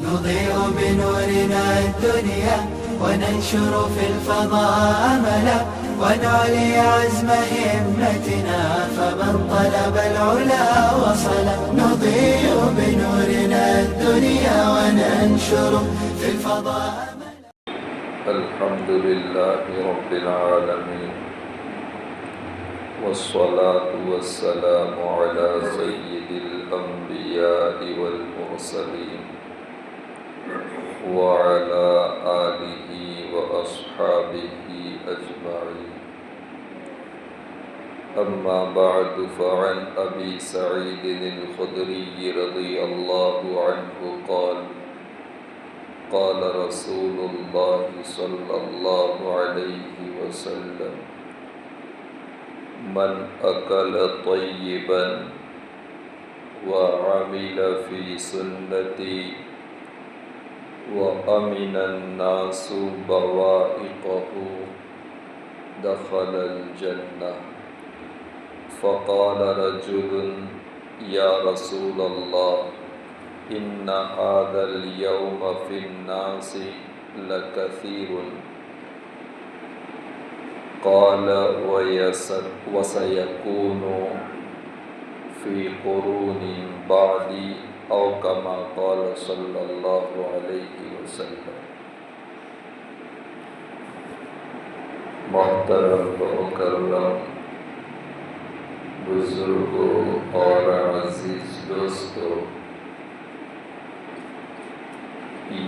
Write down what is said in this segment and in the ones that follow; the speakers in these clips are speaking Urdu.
نضيء بنورنا الدنيا وننشر في الفضاء أملا ونعلي عزم همتنا فمن طلب العلا وصل. نضيء بنورنا الدنيا وننشر في الفضاء أملا. الحمد لله رب العالمين والصلاة والسلام على سيد الأنبياء والمرسلين وعلى آله وأصحابه أجمعين. أما بعد، فعن أبي سعيد الخدري رضي الله عنه قال قال رسول الله صلى الله عليه وسلم: من أكل طيبا وعمل في سنتي وأمن الناس بوائقه دخل الجنة. فقال رجل: يا رسول الله، إن هذا اليوم في الناس لكثير. قال: وسيكون في قرون بعدي، أو كما قال صلی اللہ علیہ وسلم. محترم و مکرم بزرگوں اور عزیز دوستوں،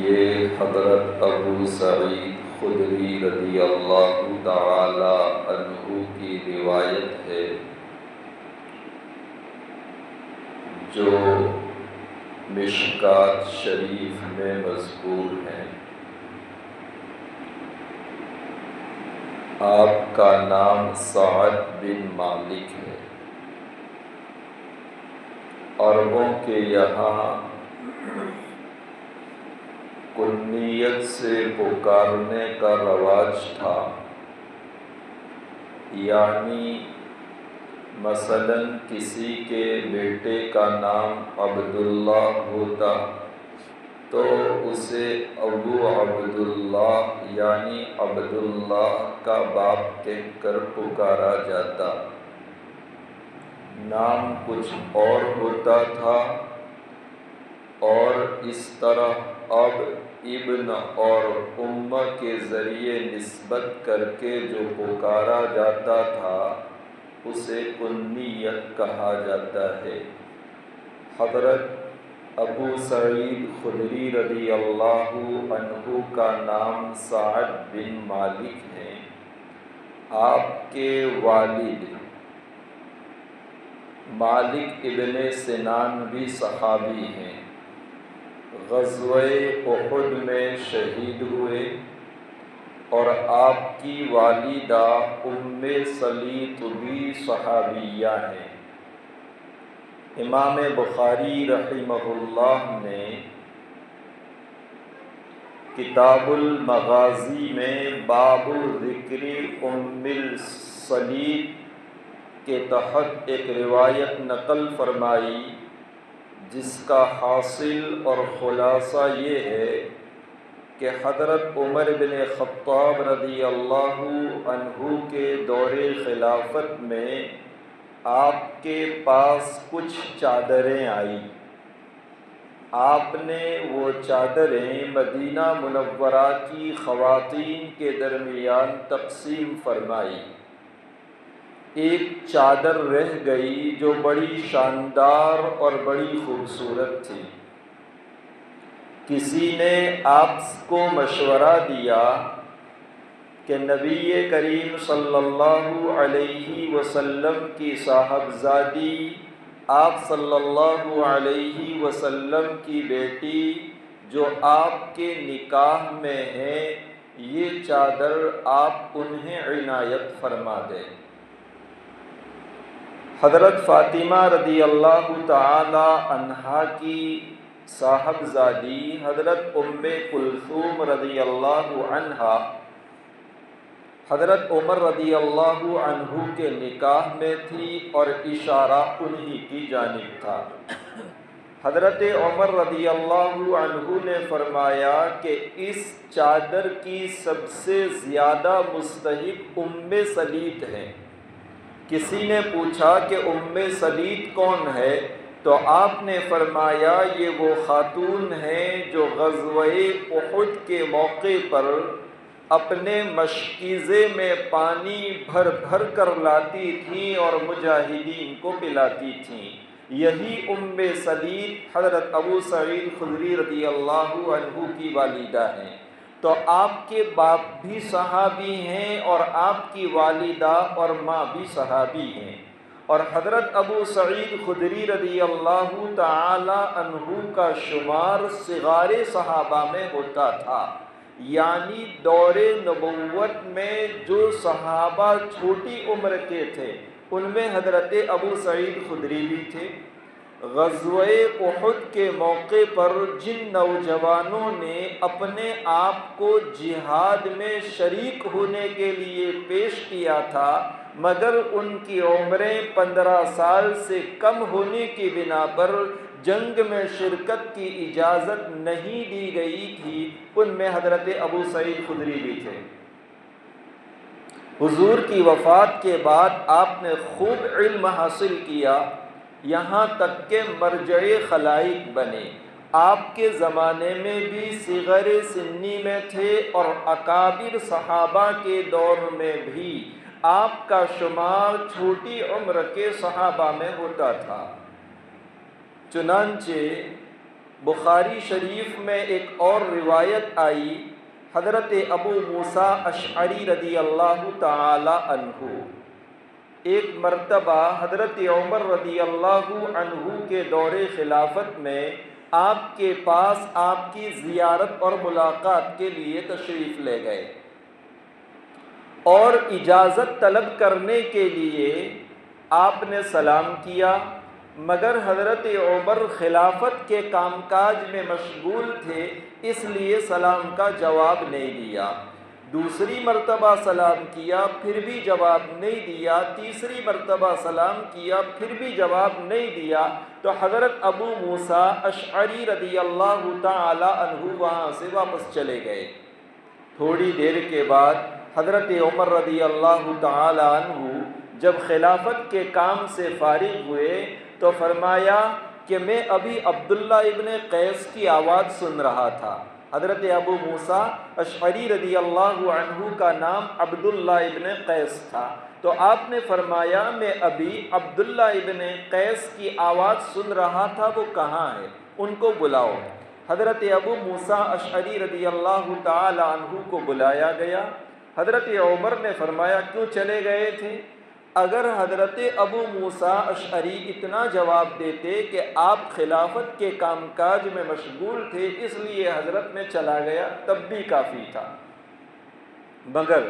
یہ حضرت ابو سعید خدری رضی اللہ تعالی عنہ کی روایت ہے جو مشکات شریف میں مذکور ہیں. آپ کا نام سعد بن مالک ہے. عربوں کے یہاں کنیت سے پکارنے کا رواج تھا، یعنی مثلاً کسی کے بیٹے کا نام عبداللہ ہوتا تو اسے ابو عبداللہ یعنی عبداللہ کا باپ کہہ کر پکارا جاتا. نام کچھ اور ہوتا تھا، اور اس طرح اب، ابن اور امہ کے ذریعے نسبت کر کے جو پکارا جاتا تھا اسے کنیت کہا جاتا ہے. حضرت ابو سعید خدری رضی اللہ عنہ کا نام سعد بن مالک ہے. آپ کے والد مالک ابن سنان بھی صحابی ہیں. غزوہ احد میں شہید ہوئے، اور آپ کی والدہ ام سلیط بھی صحابیہ ہیں. امام بخاری رحمہ اللہ نے کتاب المغازی میں باب ذکر ام سلیط کے تحت ایک روایت نقل فرمائی جس کا حاصل اور خلاصہ یہ ہے کہ حضرت عمر بن خطاب رضی اللہ عنہ کے دور خلافت میں آپ کے پاس کچھ چادریں آئیں. آپ نے وہ چادریں مدینہ منورہ کی خواتین کے درمیان تقسیم فرمائی. ایک چادر رہ گئی جو بڑی شاندار اور بڑی خوبصورت تھی. کسی نے آپ کو مشورہ دیا کہ نبی کریم صلی اللہ علیہ وسلم کی صاحبزادی آپ صلی اللہ علیہ وسلم کی بیٹی جو آپ کے نکاح میں ہے، یہ چادر آپ انہیں عنایت فرما دیں. حضرت فاطمہ رضی اللہ تعالی عنہا کی صاحبزادی حضرت ام کلثوم رضی اللہ عنہا حضرت عمر رضی اللہ عنہ کے نکاح میں تھی اور اشارہ انہی کی جانب تھا۔ حضرت عمر رضی اللہ عنہ نے فرمایا کہ اس چادر کی سب سے زیادہ مستحق سلیط ہے۔ کسی نے پوچھا کہ سلیط کون ہے؟ تو آپ نے فرمایا یہ وہ خاتون ہیں جو غزوہ احد کے موقع پر اپنے مشکیزے میں پانی بھر بھر کر لاتی تھیں اور مجاہدین کو پلاتی تھیں۔ یہی سلیط حضرت ابو سعید خدری رضی اللہ عنہ کی والدہ ہیں۔ تو آپ کے باپ بھی صحابی ہیں اور آپ کی والدہ اور ماں بھی صحابی ہیں، اور حضرت ابو سعید خدری رضی اللہ تعالی عنہ کا شمار صغار صحابہ میں ہوتا تھا، یعنی دور نبوت میں جو صحابہ چھوٹی عمر کے تھے ان میں حضرت ابو سعید خدری بھی تھے۔ غزوہ احد کے موقع پر جن نوجوانوں نے اپنے آپ کو جہاد میں شریک ہونے کے لیے پیش کیا تھا مگر ان کی عمریں 15 سال سے کم ہونے کی بنا پر جنگ میں شرکت کی اجازت نہیں دی گئی تھی، ان میں حضرت ابو سعید خدری بھی تھے۔ حضور کی وفات کے بعد آپ نے خوب علم حاصل کیا، یہاں تک کہ مرجع خلائق بنے۔ آپ کے زمانے میں بھی صغر سنی میں تھے اور اکابر صحابہ کے دور میں بھی آپ کا شمار چھوٹی عمر کے صحابہ میں ہوتا تھا۔ چنانچہ بخاری شریف میں ایک اور روایت آئی، حضرت ابو موسیٰ اشعری رضی اللہ تعالی عنہ ایک مرتبہ حضرت عمر رضی اللہ عنہ کے دور خلافت میں آپ کے پاس آپ کی زیارت اور ملاقات کے لیے تشریف لے گئے اور اجازت طلب کرنے کے لیے آپ نے سلام کیا، مگر حضرت عمر خلافت کے کام کاج میں مشغول تھے، اس لیے سلام کا جواب نہیں دیا۔ دوسری مرتبہ سلام کیا، پھر بھی جواب نہیں دیا۔ تیسری مرتبہ سلام کیا، پھر بھی جواب نہیں دیا۔ تو حضرت ابو موسیٰ اشعری رضی اللہ تعالی عنہ وہاں سے واپس چلے گئے۔ تھوڑی دیر کے بعد حضرت عمر رضی اللہ تعالی عنہ جب خلافت کے کام سے فارغ ہوئے تو فرمایا کہ میں ابھی عبداللہ ابن قیس کی آواز سن رہا تھا۔ حضرت ابو موسیٰ اشعری رضی اللہ عنہ کا نام عبداللہ ابن قیس تھا، تو آپ نے فرمایا میں ابھی عبداللہ ابن قیس کی آواز سن رہا تھا، وہ کہاں ہے؟ ان کو بلاؤ۔ حضرت ابو موسیٰ اشعری رضی اللہ تعالی عنہ کو بلایا گیا۔ حضرت عمر نے فرمایا کیوں چلے گئے تھے؟ اگر حضرت ابو موسیٰ اشعری اتنا جواب دیتے کہ آپ خلافت کے کام کاج میں مشغول تھے اس لیے حضرت میں چلا گیا تب بھی کافی تھا، مگر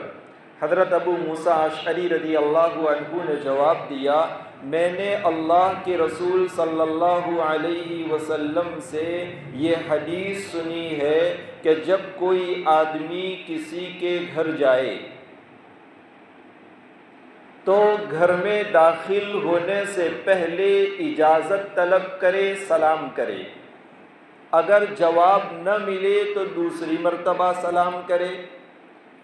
حضرت ابو موسیٰ اشعری رضی اللہ عنہ نے جواب دیا میں نے اللہ کے رسول صلی اللہ علیہ وسلم سے یہ حدیث سنی ہے کہ جب کوئی آدمی کسی کے گھر جائے تو گھر میں داخل ہونے سے پہلے اجازت طلب کرے، سلام کرے، اگر جواب نہ ملے تو دوسری مرتبہ سلام کرے،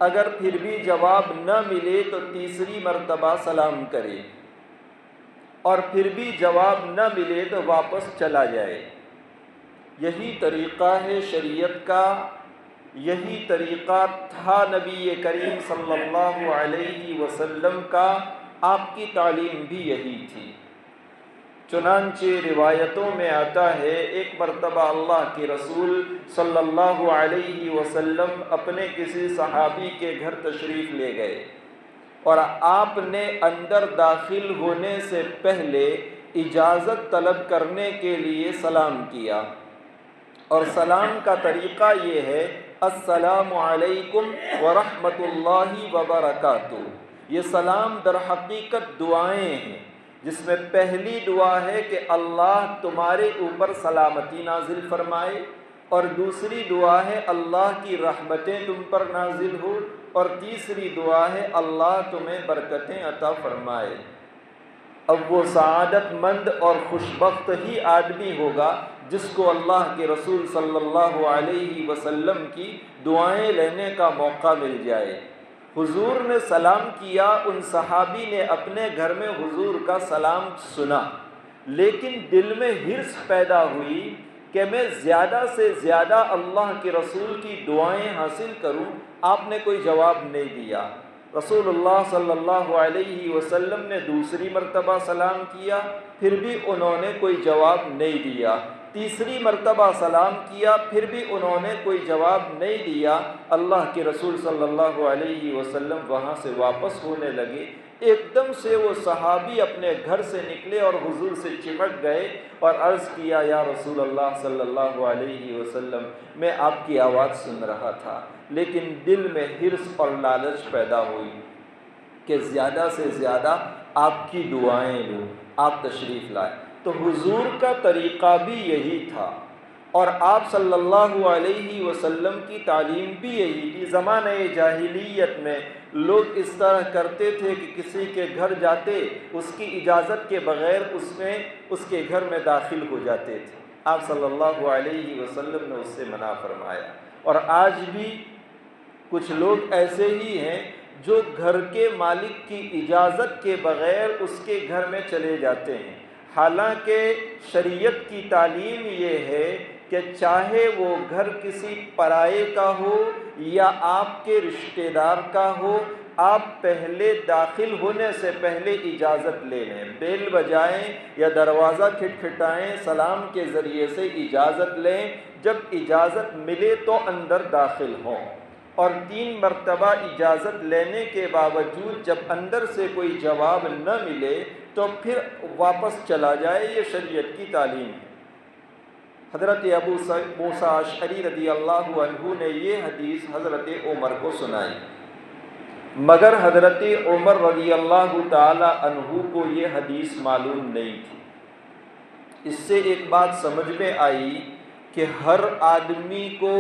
اگر پھر بھی جواب نہ ملے تو تیسری مرتبہ سلام کرے، اور پھر بھی جواب نہ ملے تو واپس چلا جائے۔ یہی طریقہ ہے شریعت کا، یہی طریقہ تھا نبی کریم صلی اللہ علیہ وسلم کا، آپ کی تعلیم بھی یہی تھی۔ چنانچہ روایتوں میں آتا ہے ایک مرتبہ اللہ کے رسول صلی اللہ علیہ وسلم اپنے کسی صحابی کے گھر تشریف لے گئے اور آپ نے اندر داخل ہونے سے پہلے اجازت طلب کرنے کے لیے سلام کیا، اور سلام کا طریقہ یہ ہے السلام علیکم ورحمۃ اللہ وبرکاتہ۔ یہ سلام در حقیقت دعائیں ہیں، جس میں پہلی دعا ہے کہ اللہ تمہارے اوپر سلامتی نازل فرمائے، اور دوسری دعا ہے اللہ کی رحمتیں تم پر نازل ہو، اور تیسری دعا ہے اللہ تمہیں برکتیں عطا فرمائے۔ اب وہ سعادت مند اور خوشبخت ہی آدمی ہوگا جس کو اللہ کے رسول صلی اللہ علیہ وسلم کی دعائیں لینے کا موقع مل جائے۔ حضور نے سلام کیا، ان صحابی نے اپنے گھر میں حضور کا سلام سنا، لیکن دل میں حرص پیدا ہوئی کہ میں زیادہ سے زیادہ اللہ کے رسول کی دعائیں حاصل کروں۔ آپ نے کوئی جواب نہیں دیا۔ رسول اللہ صلی اللہ علیہ وسلم نے دوسری مرتبہ سلام کیا، پھر بھی انہوں نے کوئی جواب نہیں دیا۔ تیسری مرتبہ سلام کیا، پھر بھی انہوں نے کوئی جواب نہیں دیا۔ اللہ کے رسول صلی اللہ علیہ وسلم وہاں سے واپس ہونے لگے۔ ایک دم سے وہ صحابی اپنے گھر سے نکلے اور حضور سے چمٹ گئے اور عرض کیا، یا رسول اللہ صلی اللہ علیہ وسلم، میں آپ کی آواز سن رہا تھا، لیکن دل میں حرص اور لالچ پیدا ہوئی کہ زیادہ سے زیادہ آپ کی دعائیں لوں، آپ تشریف لائے۔ تو حضور کا طریقہ بھی یہی تھا، اور آپ صلی اللہ علیہ وسلم کی تعلیم بھی یہی تھی۔ زمانہ جاہلیت میں لوگ اس طرح کرتے تھے کہ کسی کے گھر جاتے، اس کی اجازت کے بغیر اس کے گھر میں داخل ہو جاتے تھے۔ آپ صلی اللہ علیہ وسلم نے اس سے منع فرمایا۔ اور آج بھی کچھ لوگ ایسے ہی ہیں جو گھر کے مالک کی اجازت کے بغیر اس کے گھر میں چلے جاتے ہیں، حالانکہ شریعت کی تعلیم یہ ہے کہ چاہے وہ گھر کسی پرائے کا ہو یا آپ کے رشتہ دار کا ہو، آپ پہلے داخل ہونے سے پہلے اجازت لے لیں، بیل بجائیں یا دروازہ کھٹکھٹائیں، سلام کے ذریعے سے اجازت لیں۔ جب اجازت ملے تو اندر داخل ہوں، اور 3 مرتبہ اجازت لینے کے باوجود جب اندر سے کوئی جواب نہ ملے تو پھر واپس چلا جائے۔ یہ شریعت کی تعلیم ہے۔ حضرت ابو موسیٰ اشعری رضی اللہ عنہ نے یہ حدیث حضرت عمر کو سنائی، مگر حضرت عمر رضی اللہ تعالی عنہ کو یہ حدیث معلوم نہیں تھی۔ اس سے ایک بات سمجھ میں آئی کہ ہر آدمی کو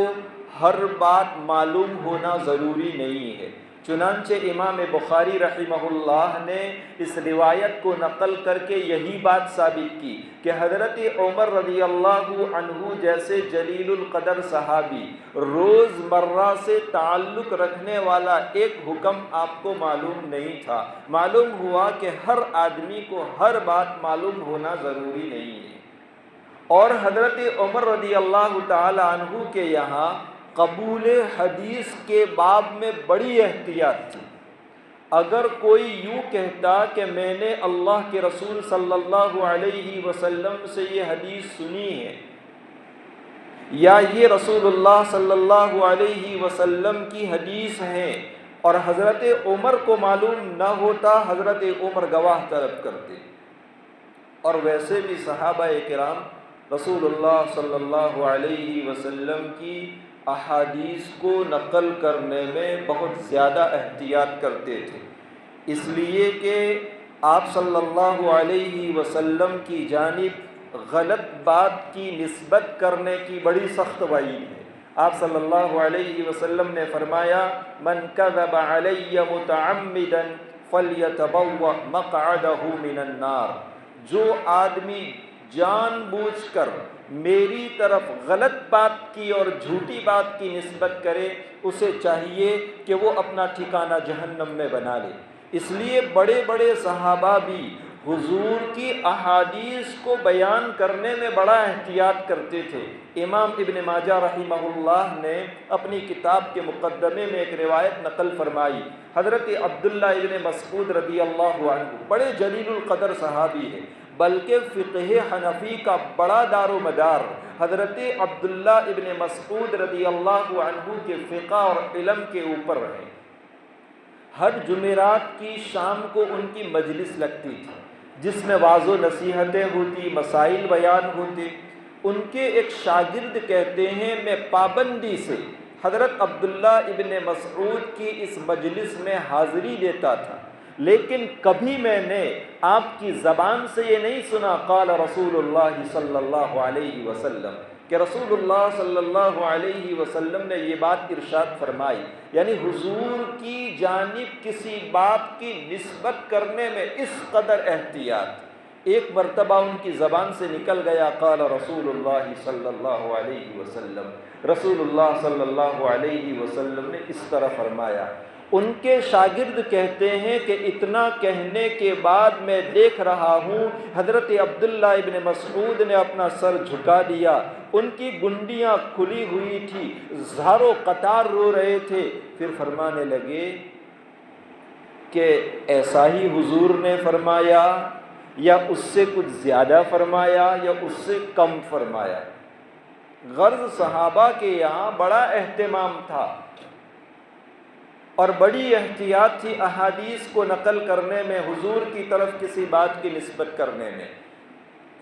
ہر بات معلوم ہونا ضروری نہیں ہے۔ چنانچہ امام بخاری رحمہ اللہ نے اس روایت کو نقل کر کے یہی بات ثابت کی کہ حضرت عمر رضی اللہ عنہ جیسے جلیل القدر صحابی روز مرہ سے تعلق رکھنے والا ایک حکم آپ کو معلوم نہیں تھا۔ معلوم ہوا کہ ہر آدمی کو ہر بات معلوم ہونا ضروری نہیں ہے۔ اور حضرت عمر رضی اللہ تعالی عنہ کے یہاں قبول حدیث کے باب میں بڑی احتیاط تھی۔ اگر کوئی یوں کہتا کہ میں نے اللہ کے رسول صلی اللہ علیہ وسلم سے یہ حدیث سنی ہے، یا یہ رسول اللہ صلی اللہ علیہ وسلم کی حدیث ہے، اور حضرت عمر کو معلوم نہ ہوتا، حضرت عمر گواہ طلب کرتے۔ اور ویسے بھی صحابہ کرام رسول اللہ صلی اللہ علیہ وسلم کی احادیث کو نقل کرنے میں بہت زیادہ احتیاط کرتے تھے، اس لیے کہ آپ صلی اللہ علیہ وسلم کی جانب غلط بات کی نسبت کرنے کی بڑی سخت وعید ہے۔ آپ صلی اللہ علیہ وسلم نے فرمایا، من کذب علی متعمدا فلیتبوأ مقعدہ من النار، جو آدمی جان بوجھ کر میری طرف غلط بات کی اور جھوٹی بات کی نسبت کرے، اسے چاہیے کہ وہ اپنا ٹھکانہ جہنم میں بنا لے۔ اس لیے بڑے بڑے صحابہ بھی حضور کی احادیث کو بیان کرنے میں بڑا احتیاط کرتے تھے۔ امام ابن ماجہ رحمہ اللہ نے اپنی کتاب کے مقدمے میں ایک روایت نقل فرمائی، حضرت عبداللہ ابن مسعود رضی اللہ عنہ بڑے جلیل القدر صحابی ہیں، بلکہ فقہ حنفی کا بڑا دار و مدار حضرت عبداللہ ابن مسعود رضی اللہ عنہ کے فقہ اور علم کے اوپر ہے۔ ہر جمعرات کی شام کو ان کی مجلس لگتی تھی جس میں واعظ و نصیحتیں ہوتی، مسائل بیان ہوتے۔ ان کے ایک شاگرد کہتے ہیں، میں پابندی سے حضرت عبداللہ ابن مسعود کی اس مجلس میں حاضری دیتا تھا، لیکن کبھی میں نے آپ کی زبان سے یہ نہیں سنا قال رسول اللہ صلی اللہ علیہ وسلم، کہ رسول اللہ صلی اللہ علیہ وسلم نے یہ بات ارشاد فرمائی، یعنی حضور کی جانب کسی بات کی نسبت کرنے میں اس قدر احتیاط۔ ایک مرتبہ ان کی زبان سے نکل گیا قال رسول اللہ صلی اللہ علیہ وسلم، رسول اللہ صلی اللہ علیہ وسلم نے اس طرح فرمایا۔ ان کے شاگرد کہتے ہیں کہ اتنا کہنے کے بعد میں دیکھ رہا ہوں حضرت عبداللہ ابن مسعود نے اپنا سر جھکا دیا، ان کی گنڈیاں کھلی ہوئی تھی، زاروں قطار رو رہے تھے۔ پھر فرمانے لگے کہ ایسا ہی حضور نے فرمایا یا اس سے کچھ زیادہ فرمایا یا اس سے کم فرمایا؟ غرض صحابہ کے یہاں بڑا اہتمام تھا اور بڑی احتیاط تھی احادیث کو نقل کرنے میں، حضور کی طرف کسی بات کی نسبت کرنے میں۔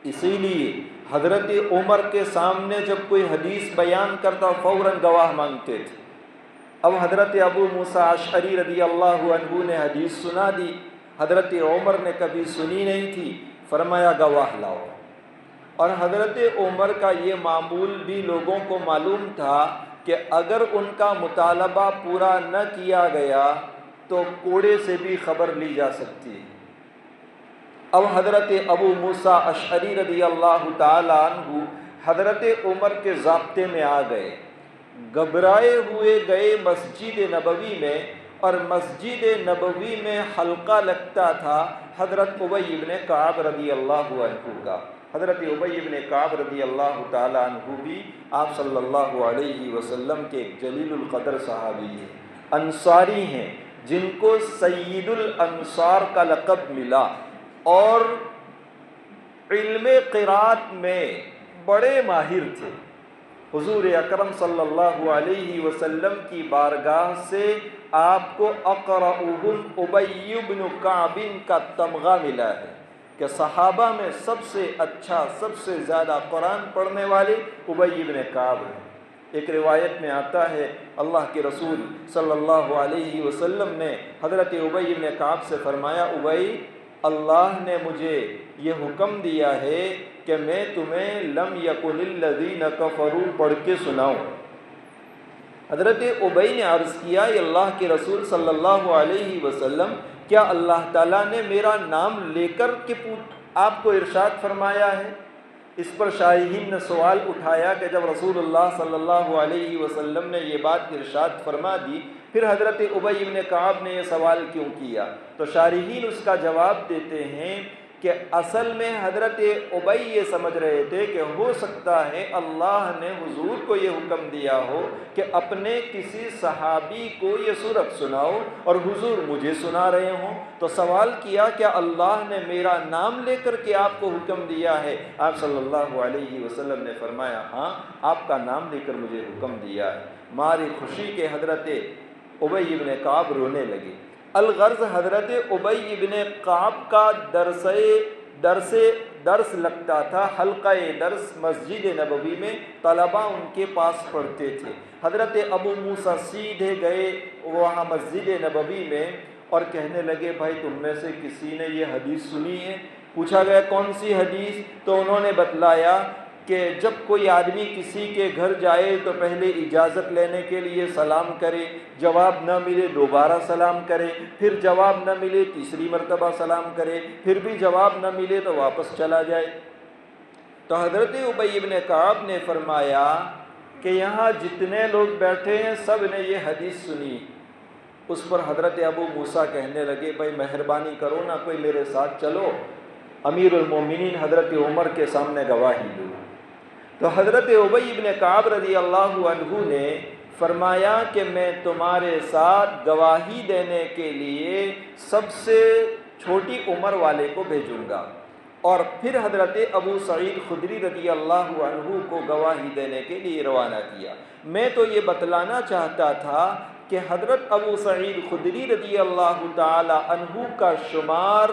اسی لیے حضرت عمر کے سامنے جب کوئی حدیث بیان کرتا فوراً گواہ مانگتے تھے۔ اب حضرت ابو موسیٰ اشعری رضی اللہ عنہ نے حدیث سنا دی، حضرت عمر نے کبھی سنی نہیں تھی، فرمایا گواہ لاؤ۔ اور حضرت عمر کا یہ معمول بھی لوگوں کو معلوم تھا کہ اگر ان کا مطالبہ پورا نہ کیا گیا تو کوڑے سے بھی خبر لی جا سکتی ہے۔ اب حضرت ابو موسیٰ اشعری رضی اللہ تعالی عنہ حضرت عمر کے ضابطے میں آ گئے، گھبرائے ہوئے گئے مسجد نبوی میں، اور مسجد نبوی میں حلقہ لگتا تھا حضرت ابی بن کعب رضی اللہ عنہ کا۔ حضرت ابی بن کعب رضی اللہ تعالی عنہ بھی آپ صلی اللہ علیہ وسلم کے ایک جلیل القدر صحابی ہیں، انصاری ہیں، جن کو سید الانصار کا لقب ملا، اور علم قرات میں بڑے ماہر تھے۔ حضور اکرم صلی اللہ علیہ وسلم کی بارگاہ سے آپ کو اقرأہم ابی بن کعب کا تمغہ ملا ہے کہ صحابہ میں سب سے اچھا، سب سے زیادہ قرآن پڑھنے والے ابی بن کعب ہیں۔ ایک روایت میں آتا ہے اللہ کے رسول صلی اللہ علیہ وسلم نے حضرت ابی بن کعب سے فرمایا، ابی، اللہ نے مجھے یہ حکم دیا ہے کہ میں تمہیں لم یکن الذین کفروا پڑھ کے سناؤں۔ حضرت ابی نے عرض کیا، اللہ کے رسول صلی اللہ علیہ وسلم، کیا اللہ تعالیٰ نے میرا نام لے کر کے آپ کو ارشاد فرمایا ہے؟ اس پر شارحین نے سوال اٹھایا کہ جب رسول اللہ صلی اللہ علیہ وسلم نے یہ بات ارشاد فرما دی، پھر حضرت ابی بن کعب نے یہ سوال کیوں کیا؟ تو شارحین اس کا جواب دیتے ہیں کہ اصل میں حضرت ابی یہ سمجھ رہے تھے کہ ہو سکتا ہے اللہ نے حضور کو یہ حکم دیا ہو کہ اپنے کسی صحابی کو یہ سورت سناؤ اور حضور مجھے سنا رہے ہوں، تو سوال کیا کیا اللہ نے میرا نام لے کر کے آپ کو حکم دیا ہے؟ آپ صلی اللہ علیہ وسلم نے فرمایا ہاں، آپ کا نام لے کر مجھے حکم دیا ہے۔ ماری خوشی کے حضرت ابی بن کعب رونے لگے۔ الغرض حضرت ابی بن کعب کا درس لگتا تھا، حلقہ درس مسجد نبوی میں، طلباء ان کے پاس پڑھتے تھے۔ حضرت ابو موسیٰ سیدھے گئے وہاں مسجد نبوی میں اور کہنے لگے، بھائی تم میں سے کسی نے یہ حدیث سنی ہے؟ پوچھا گیا کون سی حدیث؟ تو انہوں نے بتلایا کہ جب کوئی آدمی کسی کے گھر جائے تو پہلے اجازت لینے کے لیے سلام کرے، جواب نہ ملے دوبارہ سلام کرے، پھر جواب نہ ملے تیسری مرتبہ سلام کرے، پھر بھی جواب نہ ملے تو واپس چلا جائے۔ تو حضرت ابی بن کعب نے فرمایا کہ یہاں جتنے لوگ بیٹھے ہیں سب نے یہ حدیث سنی۔ اس پر حضرت ابو موسیٰ کہنے لگے، بھائی مہربانی کرو نا، کوئی میرے ساتھ چلو، امیر المومنین حضرت عمر کے سامنے گواہی دو۔ تو حضرت ابی بن کعب رضی اللہ عنہ نے فرمایا کہ میں تمہارے ساتھ گواہی دینے کے لیے سب سے چھوٹی عمر والے کو بھیجوں گا، اور پھر حضرت ابو سعید خدری رضی اللہ عنہ کو گواہی دینے کے لیے روانہ کیا۔ میں تو یہ بتلانا چاہتا تھا کہ حضرت ابو سعید خدری رضی اللہ تعالی عنہ کا شمار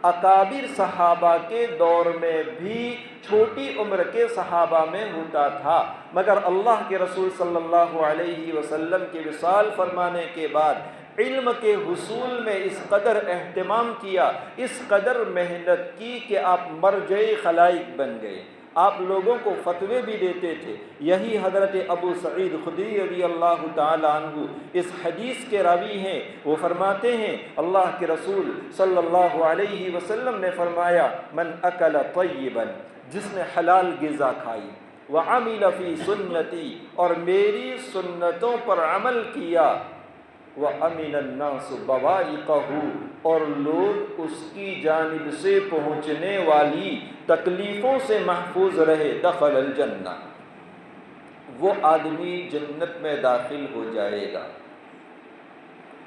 اکابر صحابہ کے دور میں بھی چھوٹی عمر کے صحابہ میں ہوتا تھا، مگر اللہ کے رسول صلی اللہ علیہ وسلم کے وصال فرمانے کے بعد علم کے حصول میں اس قدر اہتمام کیا، اس قدر محنت کی کہ آپ مرجع خلائق بن گئے۔ آپ لوگوں کو فتوے بھی دیتے تھے۔ یہی حضرت ابو سعید خدری رضی اللہ تعالی عنہ اس حدیث کے راوی ہیں، وہ فرماتے ہیں اللہ کے رسول صلی اللہ علیہ وسلم نے فرمایا من اکل طیبا، جس نے حلال غذا کھائی، وعمل فی سنتی، اور میری سنتوں پر عمل کیا، وَأَمِنَ النَّاسُ بَوَائِقَهُ، اور لوگ اس کی جانب سے پہنچنے والی تکلیفوں سے محفوظ رہے، دخل الجنہ، وہ آدمی جنت میں داخل ہو جائے گا۔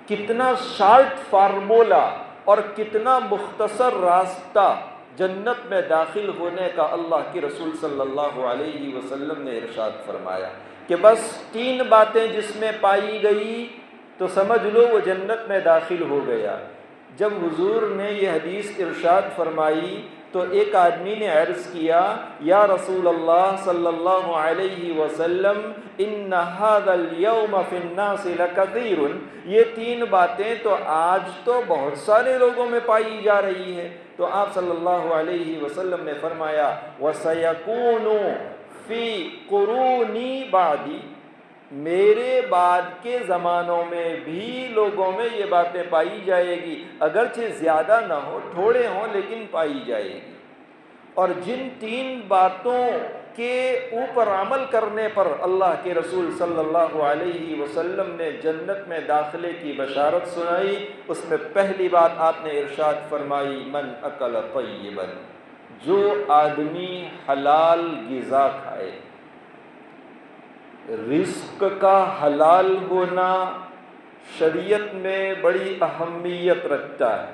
کتنا شارٹ فارمولا اور کتنا مختصر راستہ جنت میں داخل ہونے کا اللہ کے رسول صلی اللہ علیہ وسلم نے ارشاد فرمایا کہ بس 3 باتیں جس میں پائی گئی تو سمجھ لو وہ جنت میں داخل ہو گیا۔ جب حضور نے یہ حدیث ارشاد فرمائی تو ایک آدمی نے عرض کیا یا رسول اللہ صلی اللہ علیہ وسلم ان هذا اليوم في الناس لكثير، یہ 3 باتیں تو آج تو بہت سارے لوگوں میں پائی جا رہی ہے۔ تو آپ صلی اللہ علیہ وسلم نے فرمایا وَسَيَكُونُ فِي قُرُونِي بَعْدِي، میرے بعد کے زمانوں میں بھی لوگوں میں یہ باتیں پائی جائے گی، اگرچہ زیادہ نہ ہو، تھوڑے ہوں، لیکن پائی جائے گی۔ اور جن 3 باتوں کے اوپر عمل کرنے پر اللہ کے رسول صلی اللہ علیہ وسلم نے جنت میں داخلے کی بشارت سنائی، اس میں پہلی بات آپ نے ارشاد فرمائی من اکل طیبا، جو آدمی حلال غذا کھائے۔ رزق کا حلال ہونا شریعت میں بڑی اہمیت رکھتا ہے۔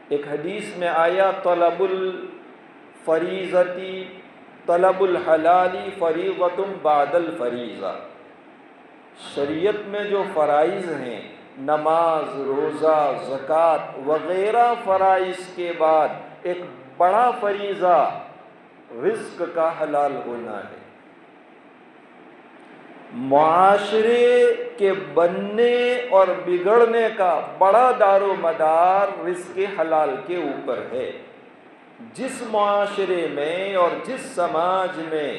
ایک حدیث میں آیا طلب الفریضتی طلب الحلالی فریضۃ بعد الفریضہ، شریعت میں جو فرائض ہیں، نماز، روزہ، زکوٰۃ وغیرہ فرائض کے بعد ایک بڑا فریضہ رزق کا حلال ہونا ہے۔ معاشرے کے بننے اور بگڑنے کا بڑا دار و مدار رزق حلال کے اوپر ہے۔ جس معاشرے میں اور جس سماج میں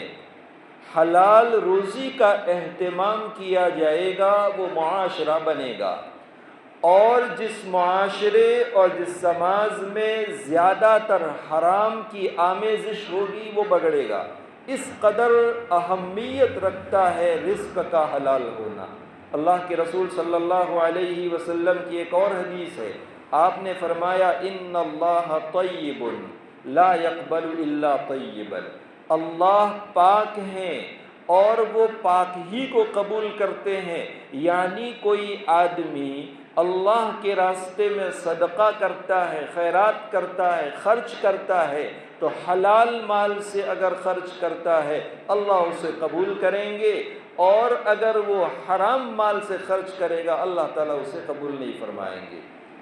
حلال روزی کا اہتمام کیا جائے گا وہ معاشرہ بنے گا، اور جس معاشرے اور جس سماج میں زیادہ تر حرام کی آمیزش ہوگی وہ بگڑے گا۔ اس قدر اہمیت رکھتا ہے رزق کا حلال ہونا۔ اللہ کے رسول صلی اللہ علیہ وسلم کی ایک اور حدیث ہے، آپ نے فرمایا ان اللہ طیب لا يقبل الا طیبا، اللہ پاک ہیں اور وہ پاک ہی کو قبول کرتے ہیں۔ یعنی کوئی آدمی اللہ کے راستے میں صدقہ کرتا ہے، خیرات کرتا ہے، خرچ کرتا ہے تو حلال مال سے اگر خرچ کرتا ہے اللہ اسے قبول کریں گے، اور اگر وہ حرام مال سے خرچ کرے گا اللہ تعالیٰ اسے قبول نہیں فرمائیں گے۔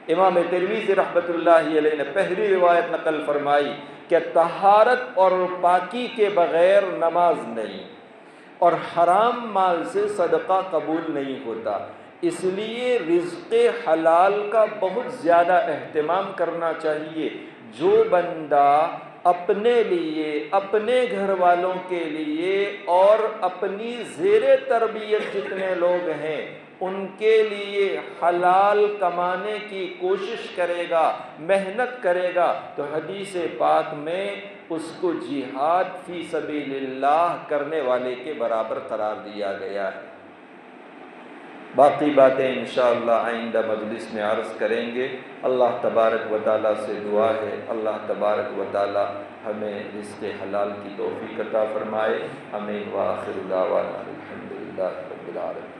امام ترمذی رحمۃ اللہ علیہ نے پہلی روایت نقل فرمائی کہ طہارت اور پاکی کے بغیر نماز نہیں، اور حرام مال سے صدقہ قبول نہیں ہوتا۔ اس لیے رزق حلال کا بہت زیادہ اہتمام کرنا چاہیے۔ جو بندہ اپنے لیے، اپنے گھر والوں کے لیے اور اپنی زیر تربیت جتنے لوگ ہیں ان کے لیے حلال کمانے کی کوشش کرے گا، محنت کرے گا، تو حدیث پاک میں اس کو جہاد فی سبیل اللہ کرنے والے کے برابر قرار دیا گیا ہے۔ باقی باتیں انشاءاللہ آئندہ مجلس میں عرض کریں گے۔ اللہ تبارک و تعالیٰ سے دعا ہے اللہ تبارک و تعالیٰ ہمیں رزق حلال کی توفیق عطا فرمائے۔ آمین وآخر دعوانا الحمدللہ رب العالمین۔